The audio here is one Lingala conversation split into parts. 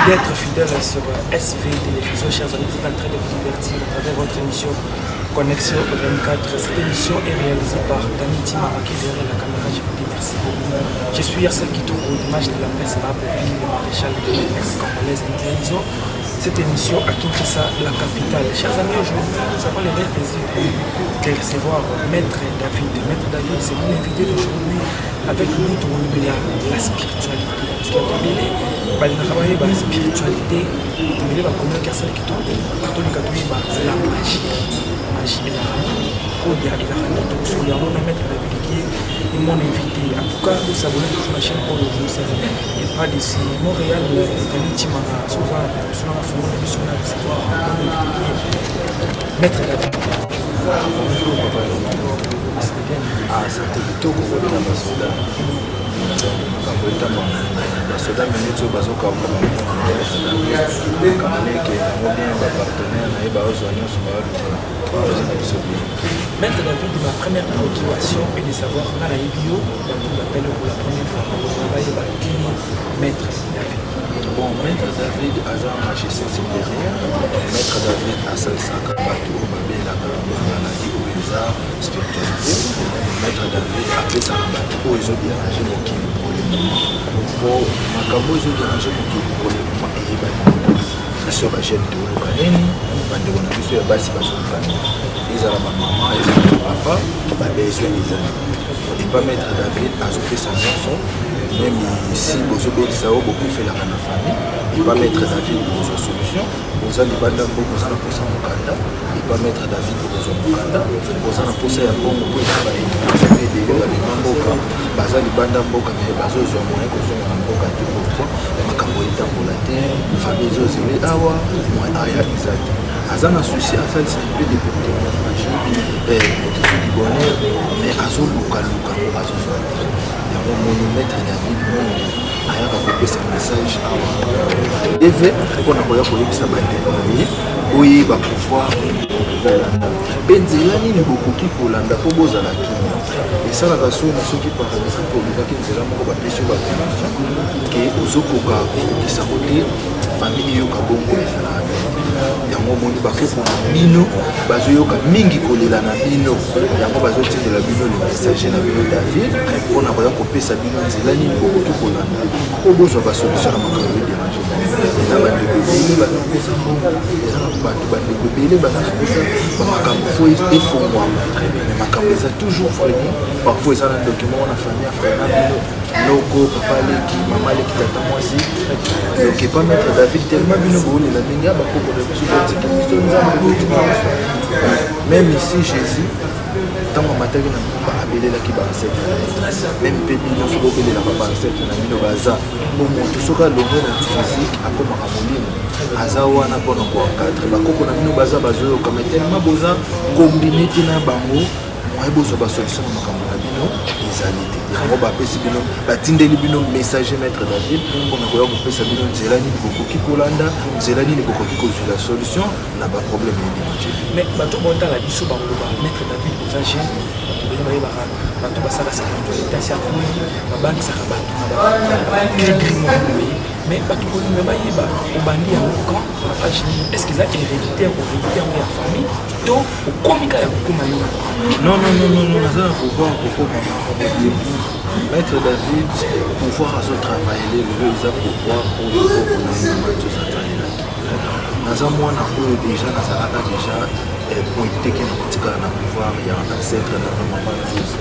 d'être fidèle sur SV Télévision, chers amis, qui est en train de vous divertir à travers votre émission Connexion 24. Cette émission est réalisée par Dani Timara qui est derrière la caméra. Je vous dis merci beaucoup. Je suis Yassel Kitoko, l'image de la presse, ma copine, le maréchal de l'ex-congolaise. Nous réalisons cette émission à Kinshasa, la capitale. Chers amis, aujourd'hui, nous avons le réel plaisir de recevoir Maître David. Maître David, c'est mon invité d'aujourd'hui. Avec nous, la spiritualité. Parce qu'il y a des délais, la spiritualité, il y a la magie. Magie et la magie. Il y a Maître David qui est mon invité. En tout cas, vous savez toujours la chaîne pour le jour. Il pas d'ici. Montréal, Dani Timara, souvent, sur la forme de mission, on a recevoir Maître David. Asante kitoko koleka basoda kakoleta basoda minute oyo bazokauka bakamleke yango bien bapartenaire na ye baozwa nyonso baoluka na biso bien. Maître David, ma première préoccupation est de savoir dans la bio, on l'appelle pour la première fois, on travaille avec Maître David. Bon, Maître David aza magicien supérieur. Maître David asalisaka bato oyo babelaka maladi oyo eza spiritualité. Maître David apesaka bato oyo ezoderange mokili pour le moment. Po makambo ezoderange mokili pour le moment eyebani biso bajeune toyoka nini bandeko na biso ya basi bazokani ezala bamama ezala bapapa babezwi ezali epa Maître David azopesa nyonso même si bozobelisa oyo bokofelaka na famille epa Maître David bokozwa solution boza libanda mboko oza na posa mokanda epa Maître David bokozwa mokanda boza na posa ya mbongo po ezaka ebele babima mboka baza libanda mboka me bazozwa moyen kozonga na mboka te pourquoi makambo etambola te famille ezozele awa moyen aya eza te aza na susi asalisa mpe déportement bonheur mais azolukaluka ngo azozwa te yango moni Maître David mingi ayaka kopesa message awa eve mpona koya koyebisa bandeko na ye oyeba pouvoir kolanda mpe nzela nini bokoki kolanda mpo bozala kimia esalaka soni soki par exemple olukaki nzela moko bapesi bapermission ke ozokoka kokokisa kote famille eyoka bongo ezalaka yango moni bakokona bino bazoyoka mingi kolela na bino yango bazotindela bino le message na bino David mpona koya kopesa bino nzela nini bokoki kolanda mpo bozwa basolution na makambo ederange eza bandeko ebele bazakopesa mbongo eza na bato bandeko ebele bazakopesa bamakambo fo efongwama me makambo eza toujours vraiment parfois eza na document na famille afrena bino loko papa leki mama leki tata mwasi donc epa Maître David tellement bino boolela ndenge ya bakoko na biso botiki biso nzambe botika même ici Jésus ntango amataki na mba abelelaki baancetre même mpe bino soki obelelaka baancetre na bino baza bo moto soki alonge na physique akomaka molimo aza wana mpona koencadre bakoko na bino baza bazoyoka mai tellement boza kombine te na bango moye bozwa basolution na makambo na bino ezali te yango bapesi bino batindeli bino message Maître David mpona koya kopesa bino nzela nini bokoki kolanda nzela nini bokoki kozwila solution na baproblème ederange mais bato botala biso baloba Maître David oza jeune bato bayebaka bato basala spiritualité asi akoli babangisaka bato na bagrigrimoi mais bato kolinga bayeba obandi yango quand est-ce que eza héréditaire héréditaire ya famille to okomika ya kokoma yo non naza na pouvoir kokoma Maître David pouvoir azotravaille lelo eza pouvoir oyo okona mama tozatalelaki naza mwana oyo deja nazalaka deja pointeke na kotikala na pouvoir ya ancêtre na mama Nzuzi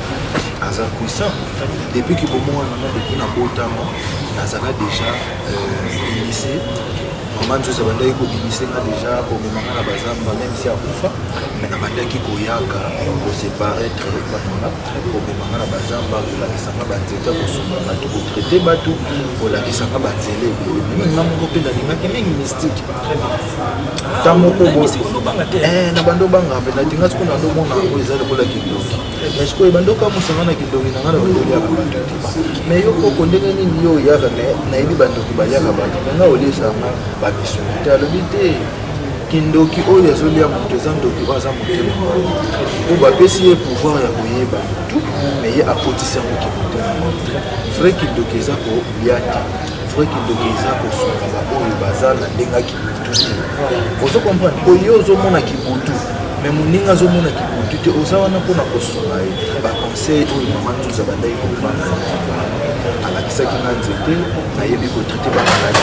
aza puissant depuis que bomwana na depuis na botama nazala deja initié mama Nzuzi abandaki koinitié nga deja komemanga na bazamba même si akufa mais abandaki koyaka koseparaitre banona komemanga na bazamba kolakisanga banzete kosomba bato kotraite bato kolakisanga banzela ebele nga moko mpe nalingaki mingi mystique ta moko na bando banga mpe natinga siko na ndomona yango eza lokola kindoki mais sikoyo ebandoko amusanga na kindoki nanga na bandoli yaka bato te mais yo koko ndenge nini yo oyaka nayebi bandoki bayaka bato nanga oliesanga bamisuni te alobi te kindoki oyo azolia moto eza ndoki oyo aza motema po bapesi ye pouvoir ya koyeba motu mais ye akotisi yango ki motema vrai kindoki eza kolia te vrai kindoki eza kosunga oyo baza na ndenge ya kibutu te ozo comprendre oyo ozomona kibutu mais moninga azomona kibutu te oza wana mpona kosunga ye baconseil oyo mama nzuza bandaki kofanda alakisaki nga nzete nayebi kotraite bamaladi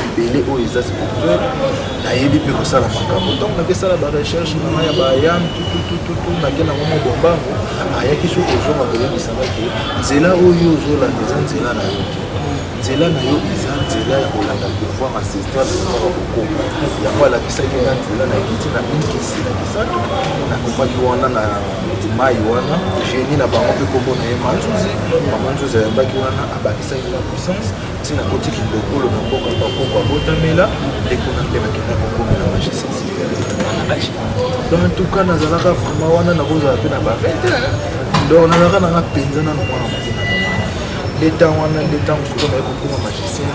ebele oyo eza spirituel nayebi mpe kosala makambo ntango nakesala barecherche nanga ya bayam tutututu nake nango mobombango ayaki soki ozonga koyebisanga ke nzela oyo ozolanda eza nzela na yo nzela na yo eza nzela ya kolanda pouvoir ancestral ozaka kokoma yango alakisaki nga nzela nakiti na inkisi na kisato nakomaki wana na mai wana geni na bango mpe kombo na ye manzuzi mama nzuzi ayambaki wana abakisaki na puissance ntina koti kindokolo na mboka bakoko abotamela ndekuna mpe nakenda kokomela magicien donc en tout cas nazalaka vraiment wana nakozala mpe na ba 20 donc nazalaka nanga mpenza nano mwana mokina l'état wana l'état mosuku naye kokoma magicien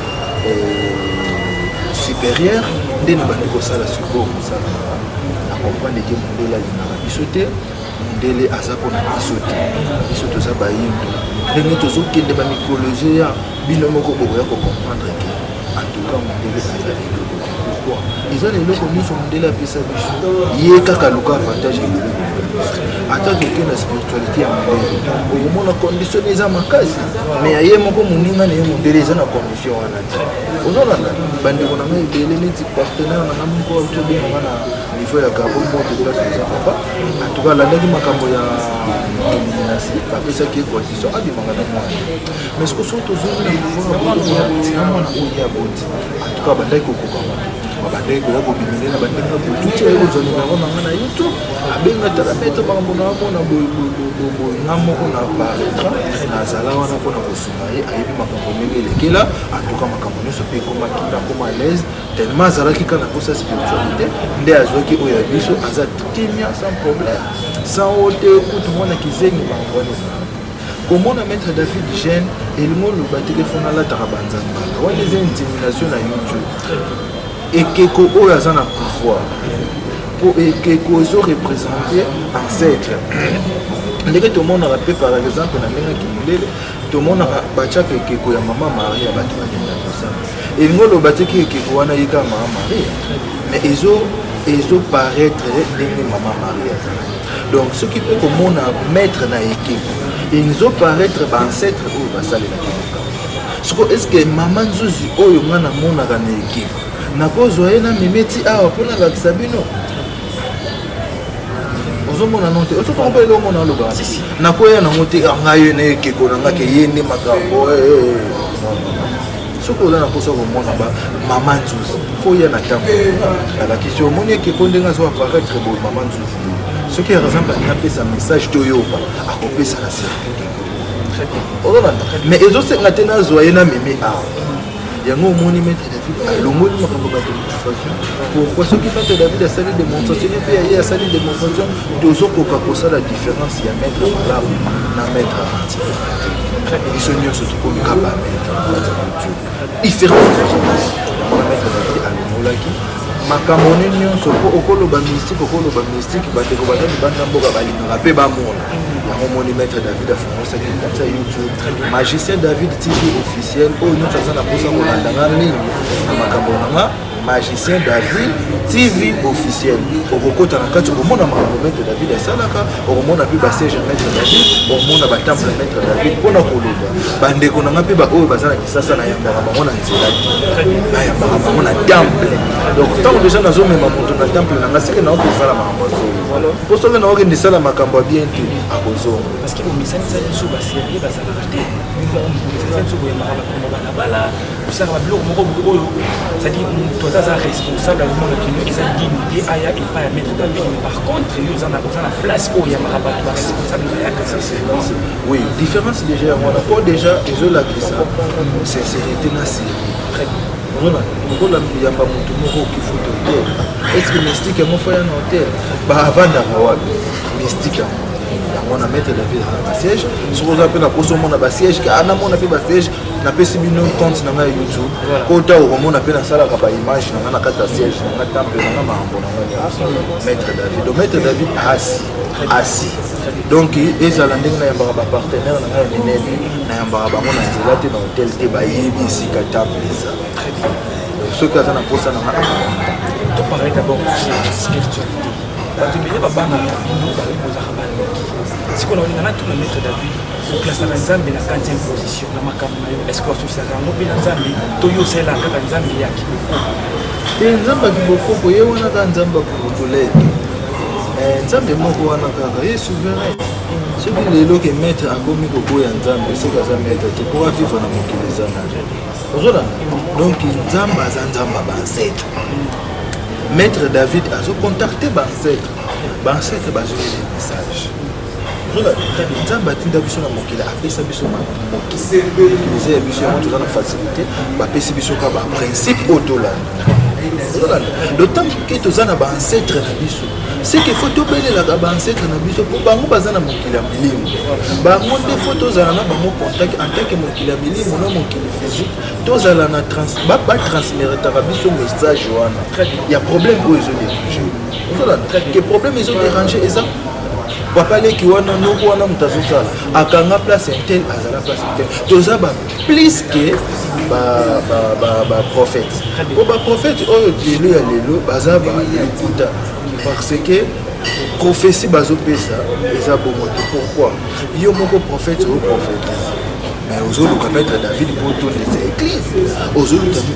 supérieur nde na bandi kosala sikoyo mosala na comprendre ke mondele alingaka biso te mondele aza mpona biso te biso toza bayindo ndenge tozokende bamikologie ya bino moko bokoya kocomprendre ke en tout cas mondele aza eloko pourquoi eza na eloko nyonso mondele apesa biso ye kaka luka avantage eloko ata toke na spiritualité ya mondele okomona condition eza makasi mais aye moko moninga na ye mondele eza na condition wana te ozolanda bandeko na ngai ebele neti partenaire na nga moko autobenganga na niveau ya carbon moto place eza papa en tout cas alandaki makambo ya élimination bapesaki ye condition abimanga na mwana mais siko so tozongi na pouvoir na mwana oyo ya boti en tout cas bandaki kokokama babandeki koya kobimile na bandenge ya botuti aye kozwa nimero nanga na youtube abenga tala mete makambo na amona boye nga moko na baretra nazala wana mpona kosunga ye ayebi makambo ndenge elekela en tout cas makambo nyonso mpe ekomaki nakoma l'aise tellement azalaki kaka mposa spiritualité nde azwaki oyo ya biso aza kimia sans problème sans ote kutu mwana kizengi makambo wana ezala komona maître David Jeune elingo oloba telefone alataka banzambala wana eza intimidation na youtube ekeko oyo aza na pouvoir po ekeko ezorepresente ancêtre ndenge tomonaka mpe par exemple na ndenge kimolele tomonaka batiaka ekeko ya mama maria bato bakenda kosala elingo oloba teki ekeko wana yeka mama maria mais ezoparaître ndenge mama maria azala donc soki mpe komona maître na ekeko ezoparaître baancetre oyo basalelaki mokamo soko estce mama nzuzi oyo nga namonaka na ekeko nakozwa ye na mimeti awa mpona lakisa bino ozomona no te osokompa ele omona aloba nakoya nango te ngai na ekeko na ngake ye nde makambo soki oza na mposa komona mama nzuzi fo ya na ntango alakisi omoni ekeko ndenge azo apparaître boye mama nzuzi soki par exemple alingi apesa message toyoba akopesa na circuit ozolanda mais ezosenga te nazwa ye na meme awa yango omoni maître David alongoli makambo ba démonstration pourquoi soki maître David asali démonstration mpe ye asali démonstration tozokoka kosala différence ya maître malamu na maître avanti biso nyonso tokomika bamaître différence na maître David alongolaki makambo ne nyonso po okoloba mystique bandeko baza libanda mboka balingaka mpe bamona yango moni maître David afungosaki kati ya youtube magicien David TV officiel oyo nyonso aza na mposa kolandanga mingi na makambo nanga magicien David TV officiel okokota na kati okomona makambo maître David asalaka okomona mpe basiège ya maître David okomona batemple ya maître David mpona koloba bandeko nanga mpe baoyo baza na kisasa nayambaka bango na nzela bayambaka bango na temple donc ntango deja nazomema moto na temple nanga seke naokosala makambo azonga mpo soki naokende esala makambo ya bien te akozonga parce que bomisanisa biso baserie bazalaka te biso boyembaka bakombo balabala osaka babiloko moko oyo cetadire moto aza responsable alimona kino eza dignité aya epai ya maître David mais par contre yo oza na place oyo yambaka bato baresponsable bayaka oui différence déjà ya wana po déjà ezolakisa sincérité na série lokola yamba motu moko okifuta hotel estce mystique yango faya na hotel baavandaka wapi mystique yango yango na maître David na siège soki oza mpe na poso omona basiège namona mpe basiège napesi bino compte na ngai YouTube kota okomona mpe nasalaka baimage na ngai na kati ya siège na ngai temple na ngai makambo na ngai maître David donc maître David asi donc ezala ndenge nayambaka bapartenaire na ngai minene nayambaka bango na nzela te na hotel te bayebi esika temple eza donc soki aza na posa na ngai toparle d'abord spiritualité bato ebele babangaka bino bakozaka bandoki sikoyo naolinga natuna maître David oklasaka nzambe na 4e position na makambo na yo est ce que wasosaka yango mpe na nzambe to yo osalelaka kaka nzambe ya kiboko te nzambe ya kibokoko ye wana kaka nzambe ya kokotolete nzambe moko wana kaka ye souverain soki lelo ke maître akomi koboya nzambe soki aza maître te mpo avivre na mokili eza na ozolanda donc nzambe aza nzambe ya bancetre maître David azocontacte bancetre bazoyele message nzambe atinda biso na mokili apesa biso mokili eza ya biso yango toza na facilité bapesi biso ka baprincipe oyo tolanda d'autant ke toza na bancetre na biso c'est que faut tobelelaka bancetre na biso mpo bango baza na mokili ya milimo bango nde fo tozala na bango contact en tant que mokili ya milimo na mokili physique tozala na batransmeretaka biso message wana ya problème oyo ezoderange ozolanda ke problème ezoderange eza papa leki wana noko wana moto azosala akanga place intel azala place intel toza plus ke baprophète po baprophète oyo lelo ya lelo baza baekuta parce que prophétie bazopesa eza bongo te pourquoi yo moko prophète oprofétise mais ozoluka maître David mpo tondesa église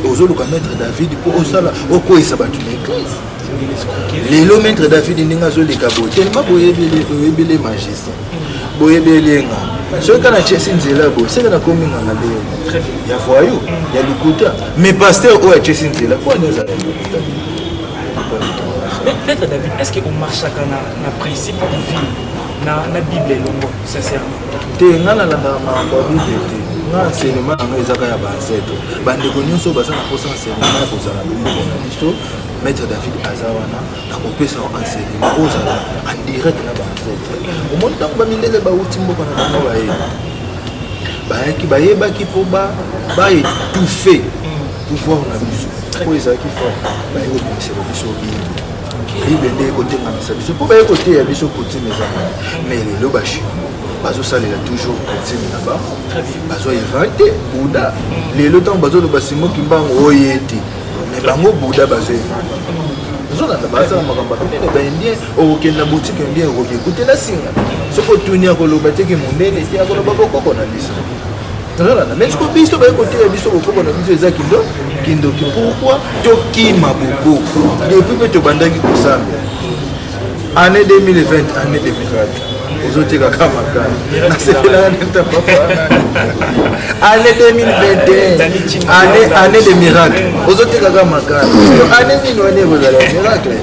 ozoluka maître David mpo osala okweyisa bato na église lelo maître David ndenge azoleka boye tellement boyebele magicien boyebelenga soki kana tiesi nzela boye seke nakominga na leo ya voyou ya lukuta mais pasteur oyo atiesi nzela po ani ozala lukuta maître David est ce que omarchaka na principe divine na bible elongo sincèrement te nga nalandaka makambo ya bible te nga enseignement na ngai ezaka ya bancetre bandeko nyonso baza na posa enseignement ya kozala bible na biso maître David aza wana nakopesa enseignement ozala en direct na bancetre omoni ntango bamindele bauti mboka na bango bayebaki mpo baétouffe pouvoir na biso po ezalaki fort baye kobimisela biso bible nde ekotengamisa biso mpo baye koteya biso kotime eza mais lelo bachino bazosalela toujours kotime na bango bazwa évente buda lelo ntango bazoloba simoki mbango oyo ete mais bango buda bazwa évente ozolanda bazala makambo minene baindien okokende na boutique indien okoki ekutela singa soki otuni akoloba teke monene te akoloba bokoko na biso ozolanda mais siko biso baye koteya biso bokoko na biso eza kindoki pourquoi tokima boboko depuis mpe tobandaki kosamba année 2020 année 2004 ozotekaka makani nasekelaka neta papa année 2021 année de miracle ozotekaka makani année nini wana ekozala ya miracle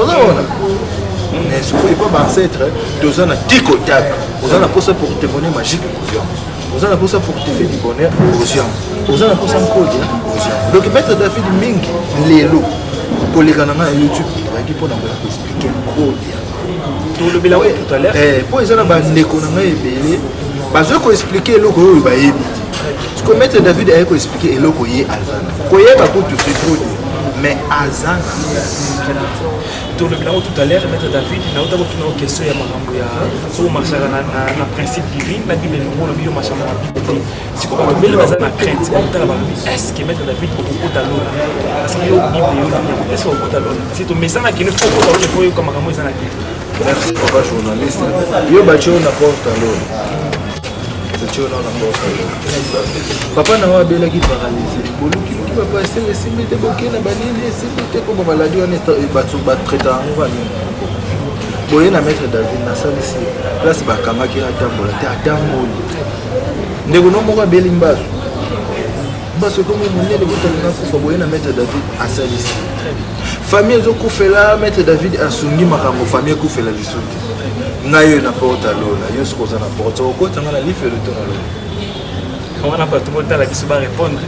ozomona mais sikoyo mpo bancetre toza na tikotak oza na posa pour témoigner magique kozwa oza na posa pour te faire du bonheur ozwa oza na posa nkodi ozwa donc maître David mingi lelo koleka na nga na YouTube ezalaki mpona ngoya koexplike nkodi tolobela oyo tout à l'heure mpo eza na bandeko na ngai ebele bazwi koexplike eloko oyo bayebi te siko maître David aye koexplike eloko ye azana koyeba kutu fitodi mais azana tolobela oyo tout à l'heure maître David nauta kotuna o question ya makambo ya soko marchaka na principe divine na bible elongo olobi yo marchaka na bible te siko bato bele baza na crainte bakotala balobi est ce que maître David okokota lona parce que yo bible yo est ce que okokota lona si tomesana kende fo okota lona fo oyoka makambo eza na bible. Merci papa journaliste yo batio na porte alone batio na porte alone papa na wa belaki paralysé boluki papa esimbi te bokena banini esimbi te ko maladi wana bato batraita yango banini boye na maître David nasalisi place bakangaki atambola te atamboli ndeko no moko abeli mbaso mbaso komi monene botalinga kufa boye na maître David asalisi famille ezokufela maître David asungi makambo famille ekufela lisuki ngai yo na porte alona yo soki oza na porte okotanga na lifelo to na lona wana bato botala biso barépondre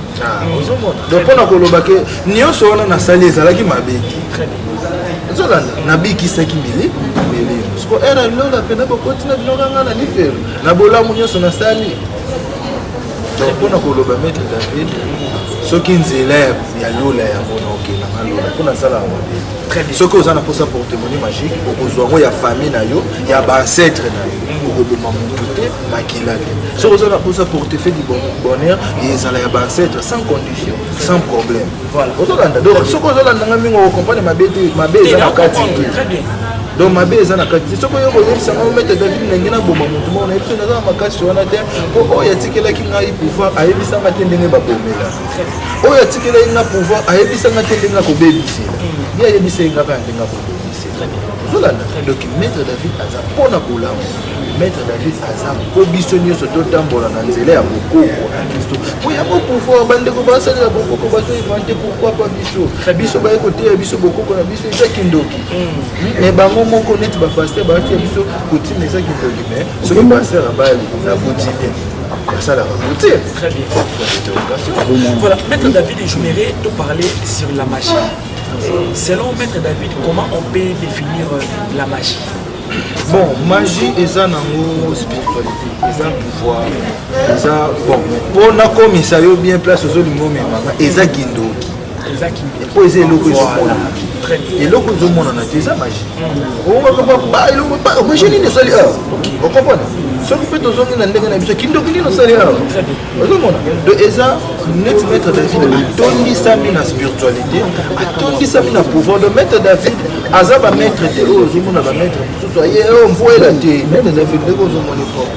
ozomona donc mpona koloba ke nyonso wana nasali ezalaki mabeki ozolanda nabikisaki milimo moko era lola pena bokotina binokanga na nifero na bolamu nyonso na sali mpona koloba maître David soki nzela ya lola yango na okendanga lola mpona asala yango mabe soki oza na mposa portemoni magique okozwa yango ya famille na yo ya baancetre na yo okoboma motu te makila te soki oza na mposa portefeuille du bonheur ezala ya baancetre sans condition sans problème ozolanda donc soki ozolandanga mingi okokomprane mabe eza na kati te donc mabe eza na kati soki oyo koyebisanga maître David ndenge naboma motu moko na yebiso naza na makasi wana te mpo oyo atikelaki ngai pouvoir ayebisanga te ndenge babomela oyo atikelaki nga pouvoir ayebisanga te ndenge akobebisela ye ayebisai nga kaka ndenge akobebisela ozolanda donc maître David aza mpona bolamu maître David aza mpo biso nyonso totambola na nzela ya bokoko na kristo po yango pouvoir bandeko basalela bokoko bazoinvente pourquoi pas biso baye koteya biso bokoko na biso eza kindoki me bango moko neti bapaster batia biso kotima eza kindoki me soki paster abali na botime basalaka kotir. Très bien. Voilà, maître David, j'aimerais te parler sur la magie. Selon maître David, comment on peut définir la magie? Bon, magie eza nango spiritualité, eza pouvoir, eza bon. Pour na komisa yo bien place aux olingo memanga, eza kindoki. Eza kindoki. Po eza eloko ezomona. Eloko ezomona na eza magie. On va pas eloko pas magie ni sali ah. On comprend? Soki pe tozongi na ndenge na biso kindoki ni sali ah. Ozomona. De eza net maître David atondisami na spiritualité, atondisami na pouvoir de maître David azaba maître te ozomona ba maître soyez on voit la té maître David ndeko ozomona ko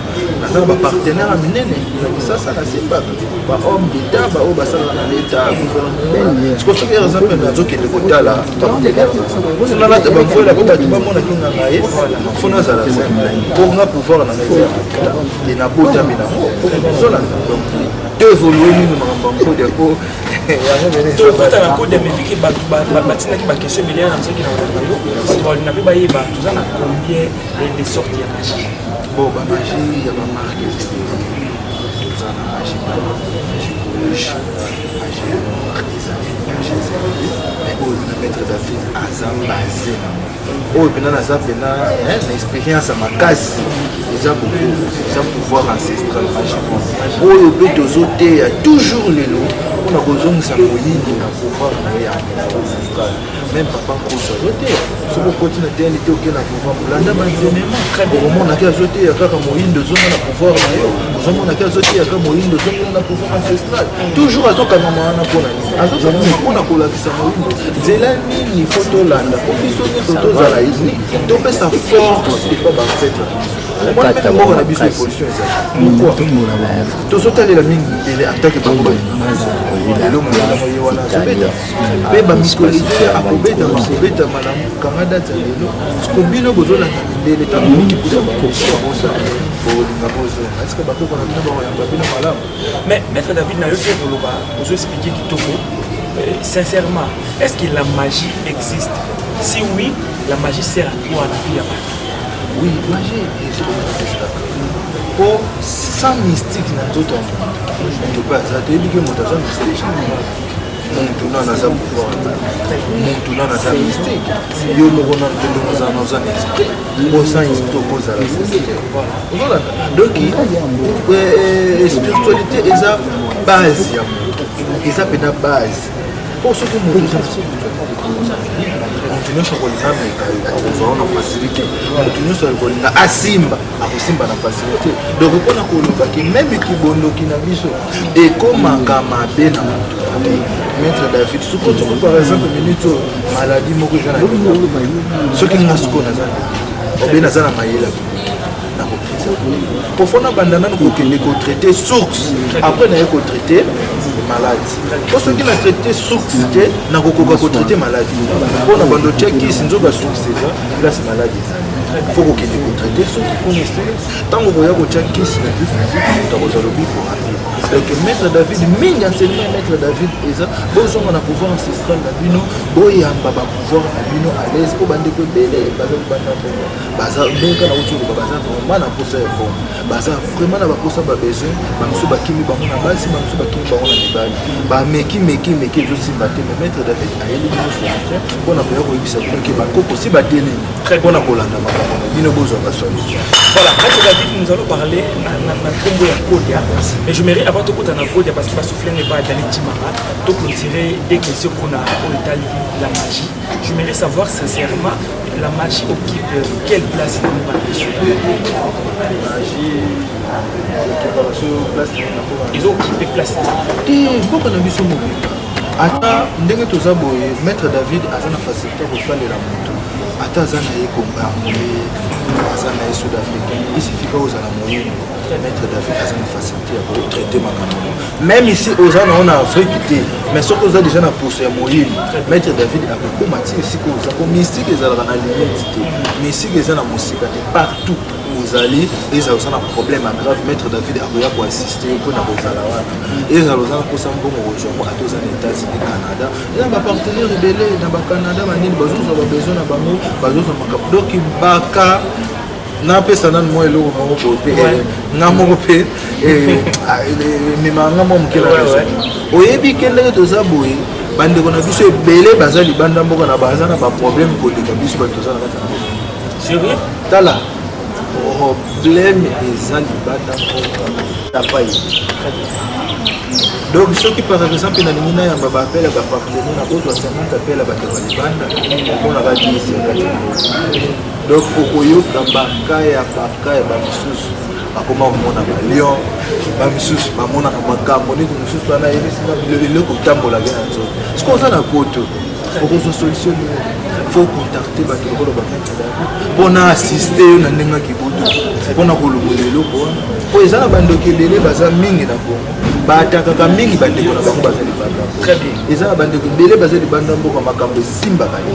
na ba partenaire minene na bisasa na simba ba homme d'état ba o basala na l'état gouvernement ce que c'est exemple na zokende kotala funa na ba voila ko ba mona kinga ngaye funa za la pour nga pouvoir na nzela et na bota mina zola donc deux volumes na mambo de ko to kota na code mefiki ba batina ki ba question milliard na msaki na radio bon na ba yeba tout ça na combien de sortes de magie bon ba magie ya ba marque tout ça na magie magie mais au maître David azam basé oh pena na za pena na expérience makasi eza beaucoup eza pouvoir ancestral magique oyo pe tozote ya toujours lelo on a kozongisa moyindo na pouvoir ya ancestral même papa kosa zote soko continue tene te okena pouvoir bolanda banzenema omona ke azote ya kaka moyindo zonga na pouvoir na yo omona ke azote ya kaka moyindo zonga na pouvoir ancestral toujours azokana mwana pona ni azokana pona kolakisa moyindo nzela nini foto landa po biso nyonso tozala ini topesa force epa bancêtre omona mpe moko na biso évolution ezali tozotalela mingi ele atake bango lelo moyela moye wana azobeta mpe bamikolise akobeta makobeta malamu kanga date ya lelo siko bino bozolanda mindele ntango mingi kuta bakosa bolinga bozonga eske bakoko na bino bakoyamba bino malamu mais maître David na yo te koloba ozoexplike kitoko sincèrement est-ce que la magie existe? Si oui, la magie sert à quoi la vie à magie? Oui, magie est pour sans mystique na tout temps. On peut pas ça te dit que mon tata mystique. Mon tournant dans sa pouvoir. Mon tournant dans sa mystique. Yo mo rona dans un esprit. Pour ça il se pose à la société. Voilà. Donc spiritualité est la base. Et ça peut être base. Pour ceux qui m'ont continuer sur le facilité, continuer sur le asimba, asimba na facilité. Donc on a coloqué même qui bondo qui n'a biso et comment kama bena maître David souko par exemple minute maladie moko jana ceux qui n'a souko na zana obena zana mayela pour faire bandana nous traiter source après na ko traiter maladie pour ceux qui n'a traité source na ko traiter maladie pour na bando cheki sinzo ba source ça place maladie faut ko traiter source pour essayer tant ko ya ko cheki na plus physique ta ko zalobi pour rapide donc maître David mingi enseignement maître David eza bozonga na pouvoir ancestral na bino boyamba ba pouvoir na bino à l'aise po bandeko ebele baza kobanda bongo baza ndenge na uti oloba baza vraiment na posa ya bongo baza vraiment na baposa babesoin bamisu bakimi bango na basi bamisu bakimi bango na mibali bameki ezosimba te mais maître David ayeli bino solution mpona koya koyebisa bino ke bakoko si batelemi mpona kolanda makambo na bino bozwaka solution. Voilà, maître David, nous allons parler na combo ya Kodia, mais je mérite avant tout côté na Kodia parce que ma souffle n'est pas dans les timara, donc on dirait des questions qu'on a au Italie, la magie. Je mérite savoir sincèrement la magie occupe quelle place dans la magie. Ils ont occupé place. Pourquoi on a vu ce mot? Ata ndenge toza boye maître David azana facilité ko falela moto. Ata azana yeko ngambole azana ye sud africain. Il suffit pas aux alamoyens. Maître David azana facilité pour traiter makambo. Même ici aux ana on a Afrique mais ce que déjà na poste ya moyenne. Maître David a beaucoup matière ici ko za ko mystique ezala na limite. Mystique ezala musika partout. Vous allez, ils ont un problème grave. Maître David a voulu assister pour la Rosalawat. Ils ont pour ça bon rejoindre à tous les États-Unis, Canada. Il y a des partenaires rebelles dans le Canada, mais ils ont besoin de bango, besoin de macab. Donc il baka na pesa nan moi lo mo ko pe na mo pe mi manga mo mkela pesa. Oyebi kende to za boye bande ko na biso ebele bazali banda mboka na bazana ba problème ko leka biso ba to za na kata. Sérieux? Tala. Problème eza libanda tapai. Donc ceux qui par exemple na ningina ya baba appelle ba partenaire na ko 60 appelle ba te libanda on a dit donc okoyo kambaka ya baka ya ba misusu akoma mona ba lion ba misusu ba mona ka makambo ni misusu ana yeli sina bilelo ko tambola bien nzo ce qu'on a na poto pour qu'on solutionne faut contacter ba to ko ba pour na assister na ndenga kibutu pour na ko lobelelo ko ezala bandoki belé baza mingi na ko batakaka mingi bandeko na bango bazali banda. Très bien. Ezala bandeko belé bazali banda mboka makambo simba kali.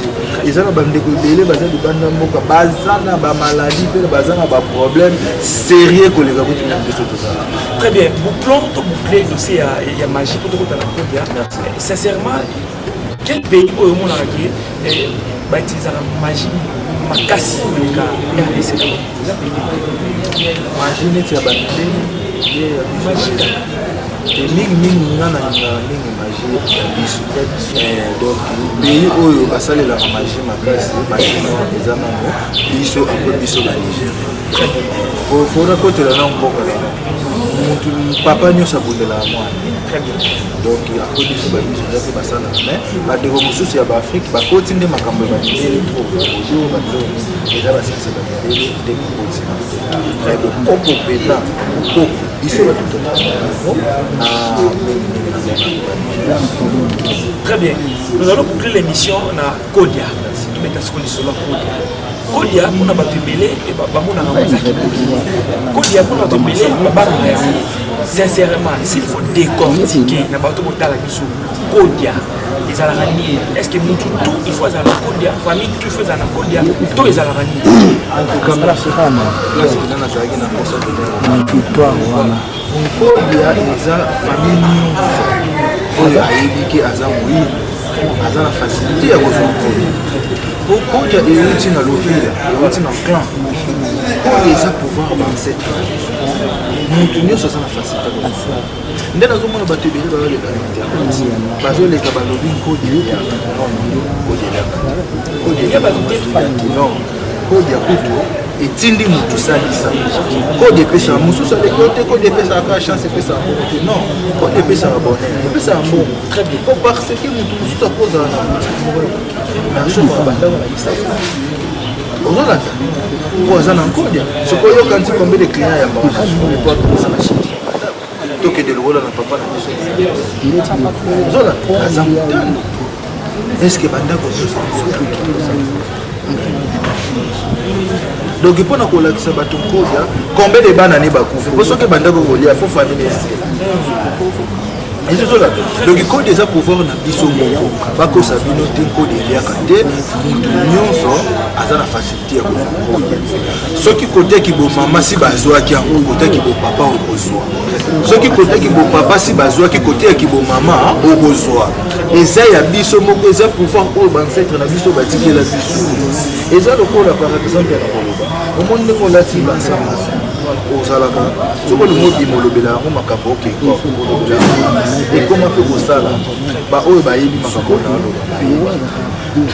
Ezala bandeko belé bazali banda mboka bazana ba maladie pe bazana ba problème sérieux ko les gabuti na biso to ça. Très bien. Bouclons to boucler dossier ya magie pour to na Kodia. Sincèrement, quel pays au monde a qui ba utiliser la magie makasi ka RDC. Magie net ya bandé magie et mingi ngana mingi magie ya biso donc pays oyo basale la magie makasi magie eza nano biso après biso na Niger fona kotela na mboka mutu papa nyonso abundela mwana donc après biso babiso zape basala mais bandeko mosusu ya baafrike bakoti nde makambo ya bandele trop oyo bandeko eza basikisa bandele nde kokoti na bokoko pena bokoko biso batutona Très bien. Nous allons boucler l'émission na Kodia. Nous mettons ce qu'on dit sur la Kodia. Kodia, pour nous battre belé et bamona na mozaki. Kodia pour nous battre belé, babana na yango. Sincèrement, s'il faut décortiquer na bato botala biso Kodia. Les alarani. Est-ce que nous tout il faut à la Kodia, famille tout fait à la Kodia, tous les alarani. En tout cas, là c'est dans la saga na posa de voilà. Kodia eza famille nyonso oyo ayebiki aza moyi aza na facilité ya kozwa Kodia euti na lovila euti na clan oyo eza pouvoir bancêtre mutu nyonso aza na facilité nde nazomona bato ebele bazoleka na internet bazoleka balobi Kodia Kodia kutu etindi mutu salisa kode epesa mosusu aleki te kode epesaka chance epesaka bongo te non kode epesaka bonheur epesaka mbongo très bien po parce que mutu mosusu akozala na boutique moko na shoma bandako na isasa ozolanda po aza na Kodia soki oyoka nti combien de client ya bango tokosala chine tokende lokola na papa na biso ozolanda aza motano est ce que bandako donc il faut na kolakisa bato Kodia combien de bana ne bakufi po soki bandako kolia fo famille esi donc code eza pouvoir na biso moko bakosa bino te code eliaka te mutu nyonso aza na facilité ya kozwa code soki koteki bomama si bazwaki yango koteki bopapa okozwa soki koteki bopapa si bazwaki koteki bomama okozwa eza ya biso moko eza pouvoir oyo bancetre na biso batikela biso eza lokola par exemple ya na koloba omoni ndenge olati basama ozalaka soki olingi obima olobela yango makambo okeko olobela ekoma mpe kosala baoyo bayebi makambo na aloba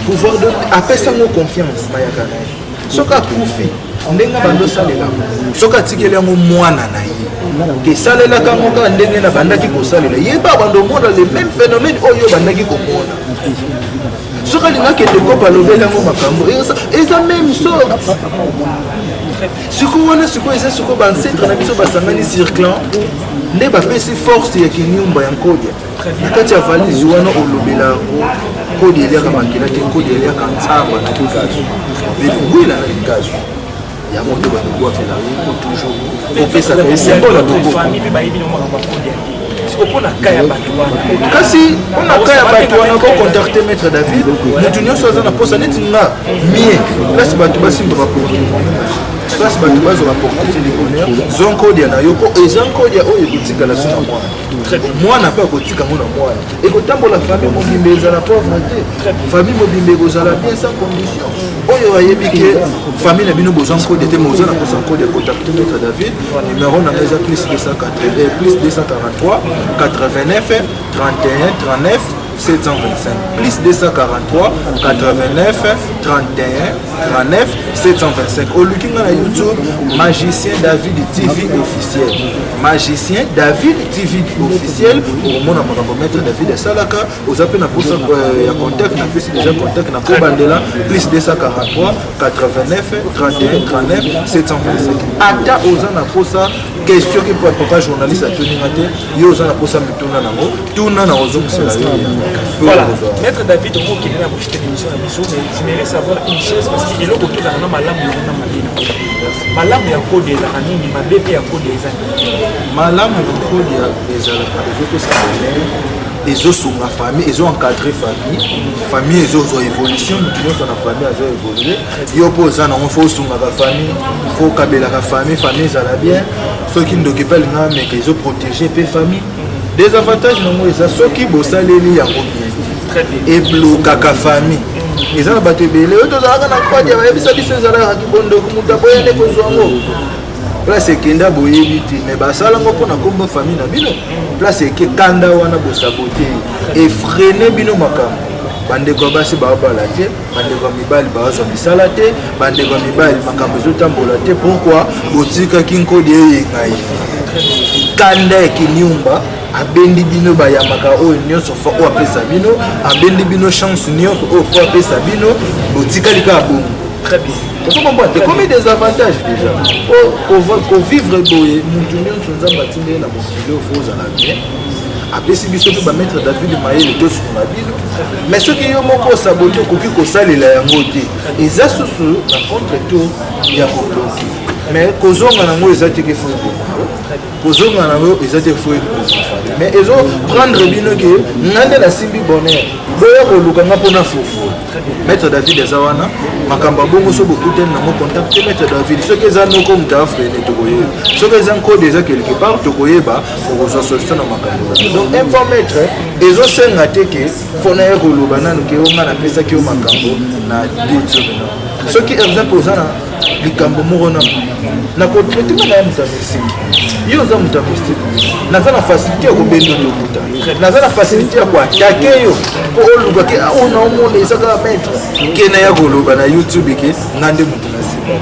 pouvoir de apesango confiance mayaka na ye soki akufi ndenge bandosalela soki atikeli yango mwana na ye kesalelaka yango kaka ndenge na bandaki kosalela yeba bando omona le même phénomène oyo bandaki komona soki alingaki etekopa alobeli yango makambo eza même sorte sikoyo wana sikoyo eza sikoyo bancetre na biso basangani circlan nde bapesi force ya kinyumba ya nkodia na kati ya valise wana olobela yango kodi eliaka makila te kodi eliaka nzamba na kikazo belungwila na kikazo ya moto banobwapela toujours opesaka esembola kasi mpona ka ya bato wana kocontacte maître David motu nyonso aza na posa neti nga mie place bato basimba baporte place bato bazwa baporte de bonheur zwa nkodia na yo mpo eza nkodia oyo ekotikala so na mwana mwana mpe akotika ngo na mwana ekotambola famille mobimbe ezala pauvre te famille mobimbe ekozala bien sans condition oyo ayebi ke famille na bino bozwa nkodia te me oza na posa nkodia contacte maître David numéro na nga eza plus 243 89 31 39 725 plus 243 89 31 39 725 oluki nga na YouTube Magicien David TV officiel Magicien David TV officiel okomona makambo maître David esalaka oza mpe na posa ya contact na pesi déjà contact na kobandela plus 243 89 31 39 725 ata oza na posa question ki po papa journaliste atoninga te yo oza na posa mituna nango tuna na ozokosela yo. Voilà, maître David, on qui est là pour cette émission, j'aimerais savoir une chose parce qu'il est là autour de la malam ya malina. Malam ya code ya nini, mabebe ya code ya malam ya code ya ezala pa ezo sa ezosunga famille ezo-encadre famille ezozo évolution mutu nyonso na famille azo-évolue yo mpo oza nango fo osungaka famille fo okabelaka famille ezala bien soki ndoki mpe alingaka meka ezoprotege mpe famille désavantage nango eza soki bosaleli yango bien eblokaka famille eza na bato ebele oyo tozalaka na kodia bayebisa biso ezalaka kibondoko mutu aboyende kozwa yango place ekenda boyebi te me basalango mpona kombo famille na bino place ekekanda wana bosabote efrene bino makambo bandeko ya basi baobala te bandeko ya mibali bazwa misala te bandeko ya mibali makambo ezotambola te pourkui botikaki nkodi eyengai kanda ekinyumba abendi bino bayamaka oyo nyonso fo oyo apesa bino abendi bino chance nyonso oyo fo apesa bino botikali kaka bongo très bien. C'est comme des avantages déjà. Pour vivre boye, mutu nyonso nzamba tinde na mokili ofoza na bien. Apesi biso pe ba maître David Mayele to suna bino. Mais ce qui yo moko saboter koki ko salela yango te. Eza susu na contre tour ya kotoki. Mais kozonga nango ezati ke fo. Kozonga nango ezati fo. Mais ezo prendre bino ke ngande la simbi bonheur. Boya ko lukanga pona fufu. Maître David ezawana makamba bongo so bokuteni nango contact maître David soki eza noko mutu afrene tokoyeba soki eza nkode eza quelque part tokoyeba okozwa solution na makambo donc informetre ezosenga te ke fona ye koloba nanu ke onga napesaki yo makambo na dutio soki exemple oza na likambo moko na kotraite nga na ya mutu amesiki yo oza mutu amesiki naza na facilité ya kobenda tokuta naza na facilité ya koatake yo mpo oluka ke ona omona eza kaka maître kena ya koloba na YouTube ke ngande mutu na nsima.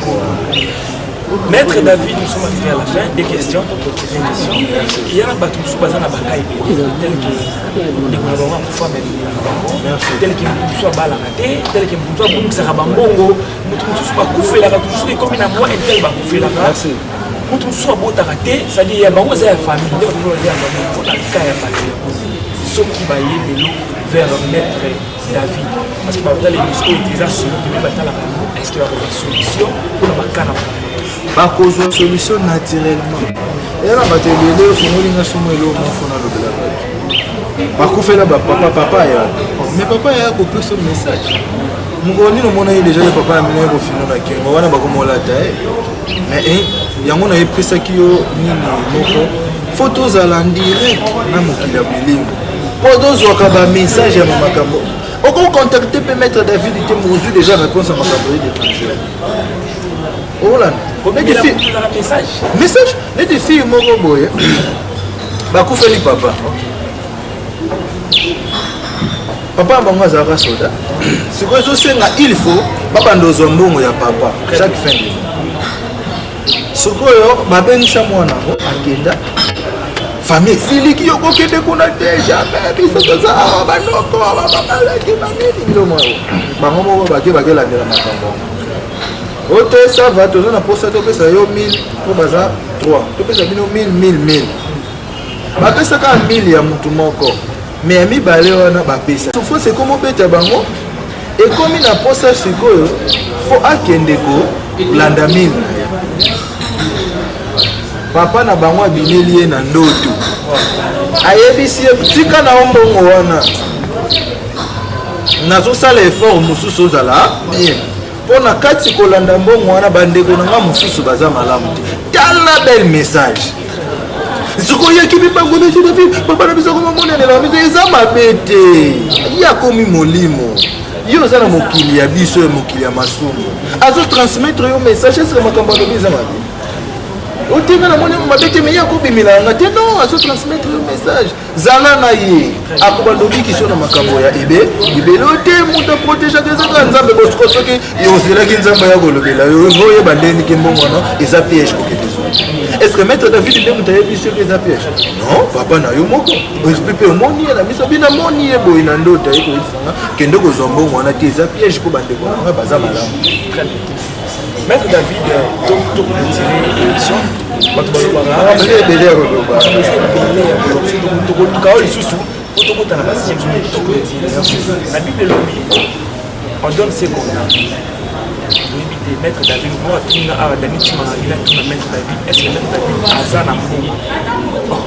Maître David, nous sommes arrivés à la fin des questions pour poser une question. Il y a un bateau sous bazar à Bakaï, tel que les gouvernements pour faire tel que nous sommes à la raté, tel que nous sommes à Bambongo, nous sommes à Koufé la raté, nous sommes à moi et tel Bakoufé la raté. Nous sommes à raté, c'est-à-dire qu'il y a une famille, nous sommes à la famille, ce qui va y aller vers Maître David. Parce que les muscles utilisent est-ce qu'il y a une solution pour la canne? Bakozwa solution naturellement. Et là, on va te dire, il faut que nous fassions bakufela papa ya mais papa ya kopesa son message mongoni nomona ye déjà ye papa na bino ye kofino na kengo wana bakomolata mais yango na yepesaki yo nini moko fo tozala direct na mokili ya bilingo mpo tozwaka bamessage ya makambo okocontacte mpe maître David te mozwi déjà réponse ya makambo ye d'étranger olanda message neti fille moko boye bakufeli papa papa bango azalaka soda sikoyo ezosenga il faut babanda ozwa mbongo ya papa chaque fin de sikoyo babengisa mwana ngo akenda famille siliki yokokende kuna te jamais biso toza awa banoko babalaki bameli bilomo bango moko bakelandela makambo ote sava toza na posa topesa yo 1000 po baza 3 topesa bino 1000 bapesaka 1000 ya mutu moko mais ya mibale wana bapesa souffrance ekomobeta bango ekomi na posa sikoyo fo akende kolanda 1000 na ye papa na bango abineli ye na ndoto ayebisi ye tika na yo mbongo wana nazosala effort mosusu ozala bien mpo na kati kolanda mbongo wana bandeko na nga mosusu baza malamu te tala bel message sikoyaki bibango na David papa na biso komonenela biso eza mabe te ye akomi molimo ye oza na mokili ya biso ya mokili ya masumu azotransmettre yo message esika makambo alobi eza mabe otenga na moni mabe te me ye akobimela yanga te non azotransmettre yo message zala na ye akobandobikisio na makambo ya ebele te moto aprotegeaka ezaka nzambe bosiko soki ozelaki nzambe ya kolobela yo oyeba ndeniki mbongo wana eza piège kokete est-ce que maître David nde moto ayebi soki eza piège non papa na yo moko esprit mpe omoni ye na miso bino amoni ye boye na ndoto ayekoyebisanga kende kozwa mbongo wana te eza piège mpo bandeko nanga baza malamu Maître David, tout retiré l'émission. On donne ce qu'on a. Maître David, moi, qui n'a pas de Maître David, est-ce que Maître David a ça dans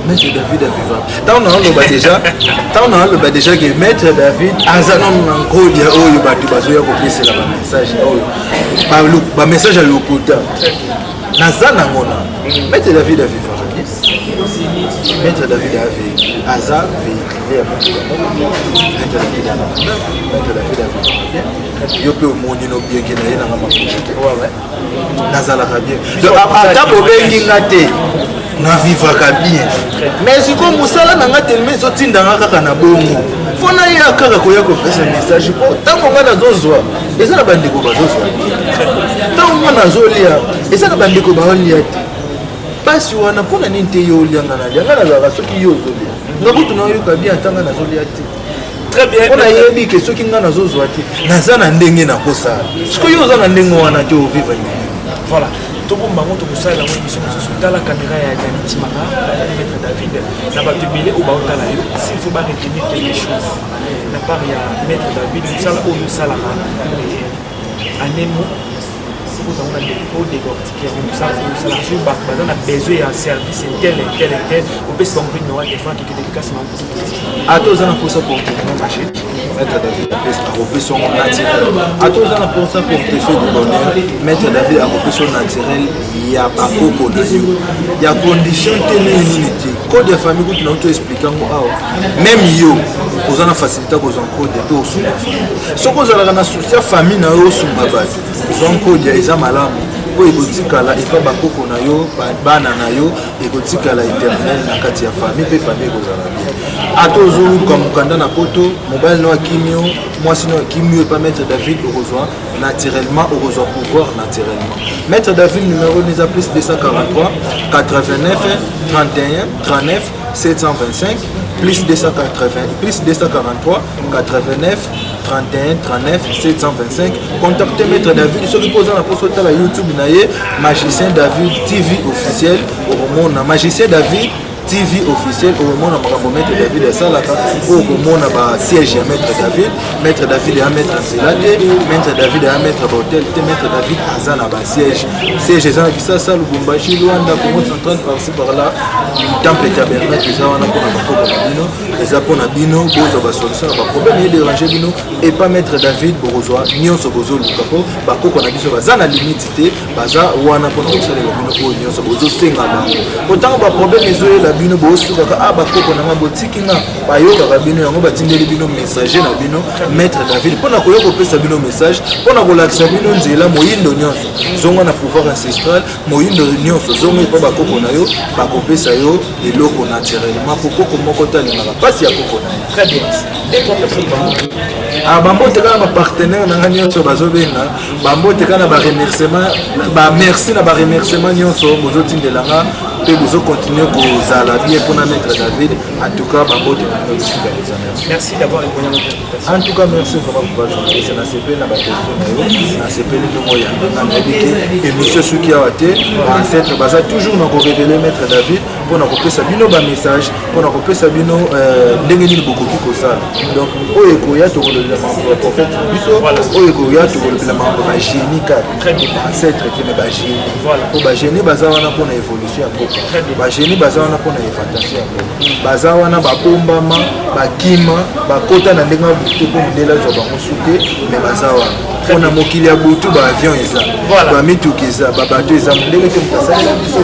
Maître David a vivant. Tant on a déjà que Maître David a ça dans encore il y a eu batu bazoya copier c'est la message ba message à l'opota. Naza na ngona. Maître David a vivant. Maître David a vécu. Azar véhiculé à Maître David a vécu. Yo pe omoni no bien que na na mafuta. Nazala bien. Donc ata bobengi ngate. Na vivaka bien mais siko musala nanga tellement ezotindanga kaka na bongo fona ye akaka koya kopesa message po ntango nga nazozwa eza na bandeko bazozwa ntango nga nazolia eza na bandeko baolia te pasi wana mpona nini te yo olianga nalia nga nazalaka soki yo ozolia nga kutu nayoyoka bien ntanga nazolia te mpona yebi ke soki nga nazozwa te naza na ndenge nakosala siko yo oza na ndenge wana te oviva voilà. Tout le monde a une émission dans la caméra et Danny Timara, Maître David, n'a pas publié au Baota là. S'il faut pas retenir quelque chose, la part il y a Maître David, nous sommes au Salara, en émo, nous avons des décortiquer, nous sommes on a besoin d'un service tel, on peut se comprendre nous des fois qui dédicace ma petite. À tous on a pour ça pour marcher. Maître David a repris son naturel. À tous on a pour ça pour te faire du bonheur. Maître David a repris son naturel. Il y a pas beaucoup de il y a condition telle unité. Code de famille que tu nous expliques même yo, vous en facilité aux code de tout sous la famille. Ce que vous avez dans la famille na yo sous ma base. Vous en code ya isa malamu. Ekotikala epa bakoko na yo bana na yo ekotikala éternel na kati ya famille pe famille kozala bien atozo comme mukanda na poto mobile no akimio mwasi no akimio pas Maître David au naturellement au pouvoir naturellement Maître David numéro nous a plus 243 89 31 39 725 plus 280 plus 243 89 31 39 725 contactez Maître David ceux qui posent la poste à la YouTube naie Magicien David TV officiel au monde Magicien David TV officiel au moment où Maître David a salaka au moment où siège à Maître David a Maître Zelate, Maître David a Maître Hôtel, Maître David Azana ba siège ezana qui ça Lubumbashi Luanda Congo central par-ci par-là temple tabernacle qui ça wana pona bakoko bino eza pona bino bozo ba solution ba problème et déranger bino et pas Maître David Borozwa nyonso bozo lukapo bakoko na biso bazana limite te baza wana pona kosalela bino ko nyonso bozo senga bango autant ba problème ezoyela bino bosukaka bakoko na mabotiki nga bayokaka bino yango batindeli bino messager na bino Maître David mpona koyoka kopesa bino message mpona kolakisa bino nzela moyindo nyonso zongo na pouvoir ancestral moyindo nyonso zongo epa bakoko na yo bakopesa yo eloko naturellement po koko moko talingaka mpasi ya koko na yo. Très bien. Et toi, personne bambote kaka bapartenaire na nga nyonso bazobenga bambote kaka na baremerciement bamerci na baremerciement nyonso bozotindelanga mpe bozocontinue kozala bien mpona Maître David. En tout cas bambote na nga bisika eza merci d'avoir répondu à notre invitation. En tout cas merci vraiment pour journaliste nasepeli na baquestion na yo nasepeli ndongo yambanga nayebi ke émission soki awa te baancetre baza toujours na korevele Maître David mpona kopesa bino bamessage mpona kopesa bino ndenge nini bokoki kosala donc oyo ekoya tokolobela mambo ya prophète biso oyo ekoya tokolobela mambo bagénie kaka baancetre te me bagénie po bagénie baza wana mpona évolution ya poko bagénie baza wana mpona évatation ya poko baza wana babombama bakima bakota na ndenge ya butu mpo mondele azwa bango suke me baza wana mpona mokili ya butu baavion eza bamituka eza babato eza ndenge te moto asalela biso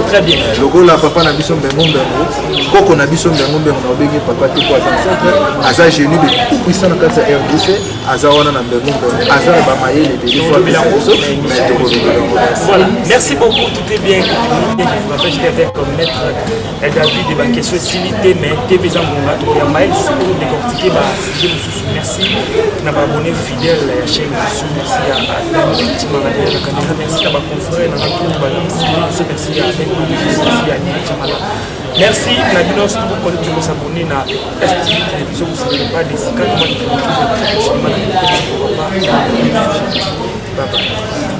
lokola papa na biso mbengo koko na biso mbengo na obengi papa te po aza centre aza génie de tout puissant na kati ya RDC aza wana na mbengo aza na bamayele te ifo abisa biso mais tokolobela. Voilà, merci beaucoup, tout est bien. J'étais avec Maître David et ma question silité mais TV Zambonga to ya mail sur décortiquer ba sujet mususu. Merci na ba abonné fidèle à la chaîne mususu. Merci à Danity Maradela la caméra. Merci à ma confrère na tout ba merci à avec merci à Nina Chamala. Merci na bino tout pour tout s'abonner na STV télévision vous savez pas des 4 mois de